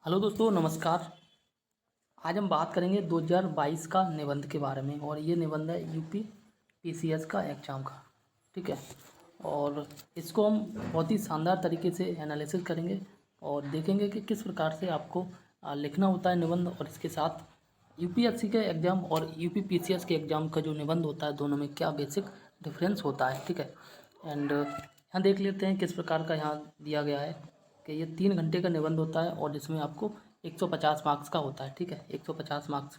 Hello दोस्तों, नमस्कार। आज हम बात करेंगे 2022 का निबंध के बारे में। और ये निबंध है यूपी पीसीएस का एग्ज़ाम का। ठीक है। और इसको हम बहुत ही शानदार तरीके से एनालिसिस करेंगे और देखेंगे कि किस प्रकार से आपको लिखना होता है निबंध। और इसके साथ यूपीएससी के एग्ज़ाम और यूपी पीसीएस के एग्ज़ाम का जो निबंध होता है, दोनों में क्या बेसिक डिफरेंस होता है। ठीक है। एंड यहाँ देख लेते हैं किस प्रकार का यहाँ दिया गया है कि ये 3 घंटे का निबंध होता है और जिसमें आपको 150 मार्क्स का होता है। ठीक है। 150 मार्क्स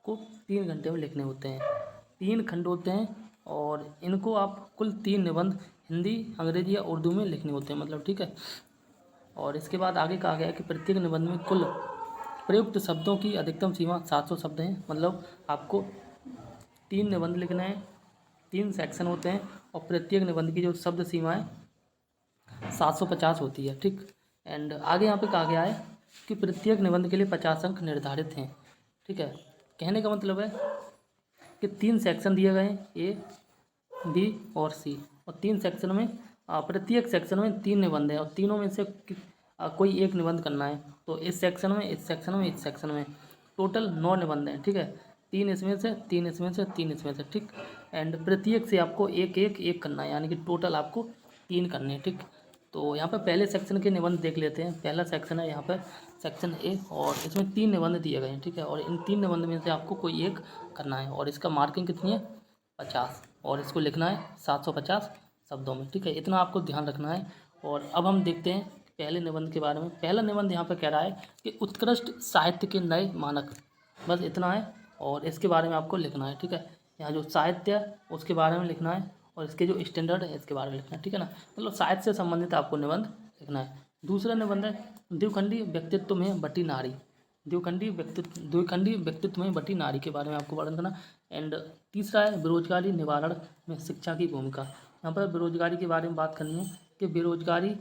को 3 घंटे में लिखने होते हैं। 3 खंड होते हैं और इनको आप कुल 3 निबंध हिंदी, अंग्रेजी या उर्दू में लिखने होते हैं, मतलब। ठीक है। और इसके बाद आगे कहा गया है कि प्रत्येक निबंध में कुल प्रयुक्त शब्दों की अधिकतम सीमा 700 शब्द हैं। मतलब आपको 3 निबंध लिखने हैं, 3 सेक्शन होते हैं और प्रत्येक निबंध की जो शब्द सीमा है 750 होती है। ठीक। एंड आगे यहाँ पे कहा गया है कि प्रत्येक निबंध के लिए 50 अंक निर्धारित हैं। ठीक है। कहने का मतलब है कि 3 सेक्शन दिए गए हैं, ए, बी और सी। और 3 सेक्शन में प्रत्येक सेक्शन में 3 निबंध हैं और तीनों में से कोई एक निबंध करना है। तो इस सेक्शन में, इस सेक्शन में, इस सेक्शन में टोटल 9 निबंध हैं। ठीक है। 3 इसमें से, 3 इसमें से, 3 इसमें से। ठीक। एंड प्रत्येक से आपको एक एक एक करना है, यानी कि टोटल आपको 3 करने हैं। ठीक। तो यहाँ पर पहले सेक्शन के निबंध देख लेते हैं। पहला सेक्शन है यहाँ पर सेक्शन ए और इसमें 3 निबंध दिए गए हैं। ठीक है। और इन 3 निबंध में से आपको कोई एक करना है और इसका मार्किंग कितनी है, 50। और इसको लिखना है 750 शब्दों में। ठीक है। इतना आपको ध्यान रखना है। और अब हम देखते हैं पहले निबंध के बारे में। पहला निबंध यहाँ पर कह रहा है कि उत्कृष्ट साहित्य के नए मानक। बस इतना है और इसके बारे में आपको लिखना है। ठीक है। यहाँ जो साहित्य है उसके बारे में लिखना है और इसके जो स्टैंडर्ड है इसके बारे में लिखना है। ठीक है ना। मतलब साहित्य से संबंधित आपको निबंध लिखना है। दूसरा निबंध है द्विखंडी व्यक्तित्व में बटी नारी। द्विखंडी व्यक्तित्व में बटी नारी के बारे में आपको वर्णन करना। एंड तीसरा है बेरोजगारी निवारण में शिक्षा की भूमिका। यहाँ पर बेरोजगारी के बारे में बात करनी है कि बेरोजगारी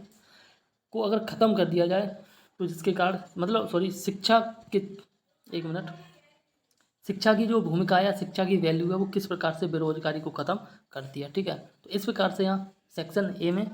को अगर ख़त्म कर दिया जाए तो जिसके कारण, मतलब सॉरी, शिक्षा के, एक मिनट, शिक्षा की जो भूमिका है या शिक्षा की वैल्यू है वो किस प्रकार से बेरोजगारी को ख़त्म करती है। ठीक है। तो इस प्रकार से यहाँ सेक्शन ए में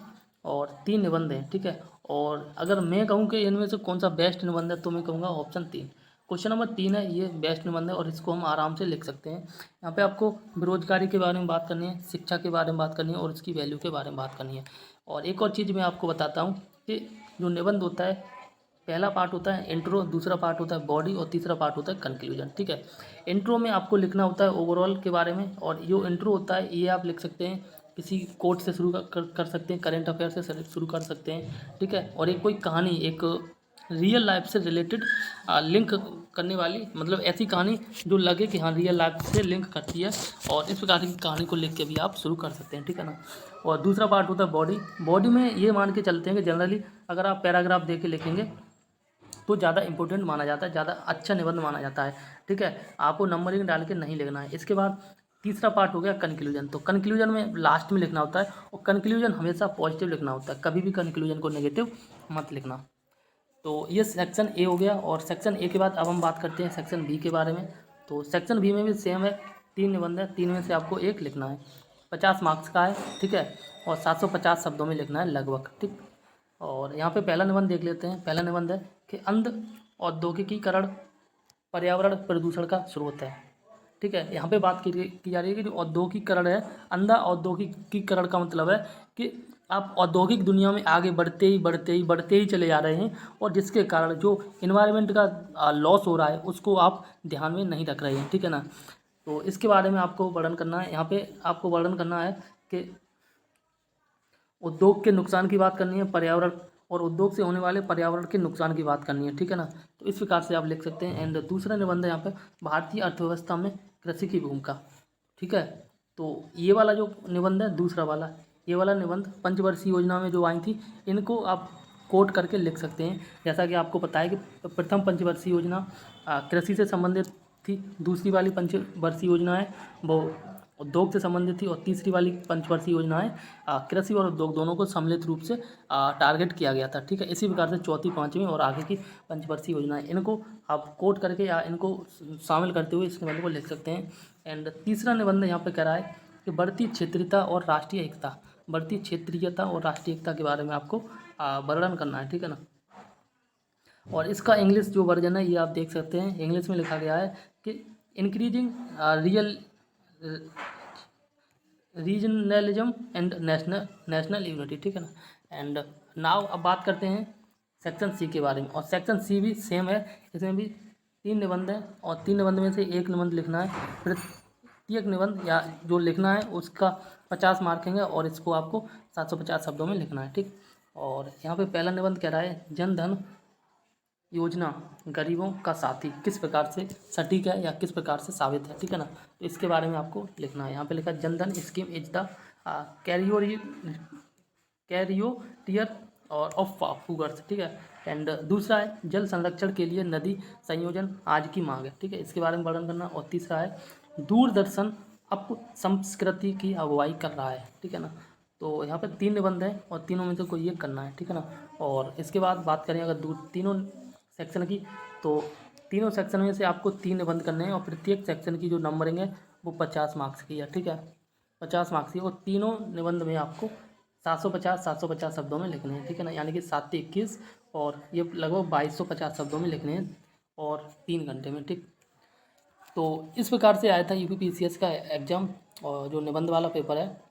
और 3 निबंध हैं। ठीक है। और अगर मैं कहूँ कि इनमें से कौन सा बेस्ट निबंध है तो मैं कहूँगा ऑप्शन 3। क्वेश्चन नंबर 3 है, ये बेस्ट निबंध है और इसको हम आराम से लिख सकते हैं। यहाँ पे आपको बेरोजगारी के बारे में बात करनी है, शिक्षा के बारे में बात करनी है और इसकी वैल्यू के बारे में बात करनी है। और एक और चीज़ मैं आपको बताता हूँ कि जो निबंध होता है, पहला पार्ट होता है इंट्रो, दूसरा पार्ट होता है बॉडी और तीसरा पार्ट होता है कंक्लूजन। ठीक है। इंट्रो में आपको लिखना होता है ओवरऑल के बारे में और जो इंट्रो होता है ये आप लिख सकते हैं किसी कोट से शुरू कर सकते हैं, करंट अफेयर से शुरू कर सकते हैं। ठीक है। और एक कोई कहानी, एक रियल लाइफ से रिलेटेड लिंक करने वाली, मतलब ऐसी कहानी जो लगे कि हाँ रियल लाइफ से लिंक करती है, और इस प्रकार की कहानी को लिख के भी आप शुरू कर सकते हैं। ठीक है ना। और दूसरा पार्ट होता है बॉडी। बॉडी में ये मान के चलते हैं कि जनरली अगर आप पैराग्राफ दे के लिखेंगे तो ज़्यादा इंपॉर्टेंट माना जाता है, ज़्यादा अच्छा निबंध माना जाता है। ठीक है। आपको नंबरिंग डाल के नहीं लिखना है। इसके बाद तीसरा पार्ट हो गया कंक्लूजन। तो कंक्लूजन में लास्ट में लिखना होता है और कंक्लूजन हमेशा पॉजिटिव लिखना होता है, कभी भी कंक्लूजन को नेगेटिव मत लिखना। तो ये सेक्शन ए हो गया। और सेक्शन ए के बाद अब हम बात करते हैं सेक्शन बी के बारे में। तो सेक्शन बी में भी सेम है, 3 निबंध है, 3 में से आपको एक लिखना है। 50 मार्क्स का है। ठीक है। और 750 शब्दों में लिखना है लगभग। ठीक। और यहाँ पे पहला निबंध देख लेते हैं। पहला निबंध है कि अंध औद्योगिकीकरण पर्यावरण प्रदूषण का स्रोत है। ठीक है। यहाँ पे बात की जा रही है कि जो औद्योगिकीकरण है, अंधा औद्योगिकीकरण का मतलब है कि आप औद्योगिक दुनिया में आगे बढ़ते ही बढ़ते ही बढ़ते ही चले जा रहे हैं और जिसके कारण जो इन्वायरमेंट का लॉस हो रहा है उसको आप ध्यान में नहीं रख रहे हैं। ठीक है ना। तो इसके बारे में आपको वर्णन करना है। यहाँ पे आपको वर्णन करना है कि उद्योग के नुकसान की बात करनी है, पर्यावरण और उद्योग से होने वाले पर्यावरण के नुकसान की बात करनी है। ठीक है ना। तो इस प्रकार से आप लिख सकते हैं। एंड दूसरा निबंध है यहाँ पे भारतीय अर्थव्यवस्था में कृषि की भूमिका। ठीक है। तो ये वाला जो निबंध है, दूसरा वाला, ये वाला निबंध पंचवर्षीय योजना में जो आई थी, इनको आप कोट करके लिख सकते हैं। जैसा कि आपको पता है कि प्रथम पंचवर्षीय योजना कृषि से संबंधित थी, दूसरी वाली पंचवर्षीय योजना है वो उद्योग से संबंधित थी और तीसरी वाली पंचवर्षीय योजना है कृषि और उद्योग दोनों को सम्मिलित रूप से टारगेट किया गया था। ठीक है। इसी प्रकार से चौथी, पाँचवीं और आगे की पंचवर्षीय योजना है, इनको आप कोट करके या इनको शामिल करते हुए इस निबंध को लिख सकते हैं। एंड तीसरा निबंध यहाँ पे कह रहा है कि बढ़ती क्षेत्रीयता और राष्ट्रीय एकता, बढ़ती क्षेत्रीयता और राष्ट्रीय एकता के बारे में आपको वर्णन करना है। ठीक है ना। और इसका इंग्लिश जो वर्जन है ये आप देख सकते हैं, इंग्लिश में लिखा गया है कि increasing real regionalism and national unity, ठीक है ना। एंड नाउ अब बात करते हैं सेक्शन सी के बारे में। और सेक्शन सी भी सेम है, इसमें भी 3 निबंध हैं और 3 निबंध में से एक निबंध लिखना है। प्रत्येक निबंध या जो लिखना है उसका 50 मार्किंग है और इसको आपको 750 शब्दों में लिखना है, ठीक। और यहाँ पे पहला निबंध कह रहा है जन धन योजना गरीबों का साथी किस प्रकार से सटीक है या किस प्रकार से साबित है, ठीक है ना। तो इसके बारे में आपको लिखना है। यहाँ पे लिखा है Jan Dhan scheme is the कैरियोटियर और ऑफ फूगर्स, ठीक है। एंड दूसरा है जल संरक्षण के लिए नदी संयोजन आज की मांग है, ठीक है, इसके बारे में वर्णन करना। और तीसरा है दूरदर्शन अप संस्कृति की अगुवाई कर रहा है, ठीक है ना। तो यहाँ पे 3 निबंध हैं और तीनों में से कोई एक करना है, ठीक है ना। और इसके बाद बात करें अगर तीनों सेक्शन की, तो तीनों सेक्शन में से आपको 3 निबंध करने हैं और प्रत्येक सेक्शन की जो नंबरिंग है वो 50 मार्क्स की है, ठीक है, 50 मार्क्स की। और तीनों निबंध में आपको 750 शब्दों में लिखने हैं, ठीक है ना, यानी कि 7 से 21 और ये लगभग 2250 शब्दों में लिखने हैं और 3 घंटे में, ठीक। तो इस प्रकार से आया था यूपीपीसीएस का एग्ज़ाम और जो निबंध वाला पेपर है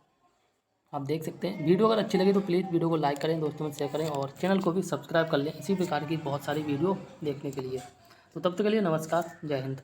आप देख सकते हैं। वीडियो अगर अच्छी लगी तो प्लीज़ वीडियो को लाइक करें, दोस्तों में शेयर करें और चैनल को भी सब्सक्राइब कर लें इसी प्रकार की बहुत सारी वीडियो देखने के लिए। तो तब तक के लिए नमस्कार, जय हिंद।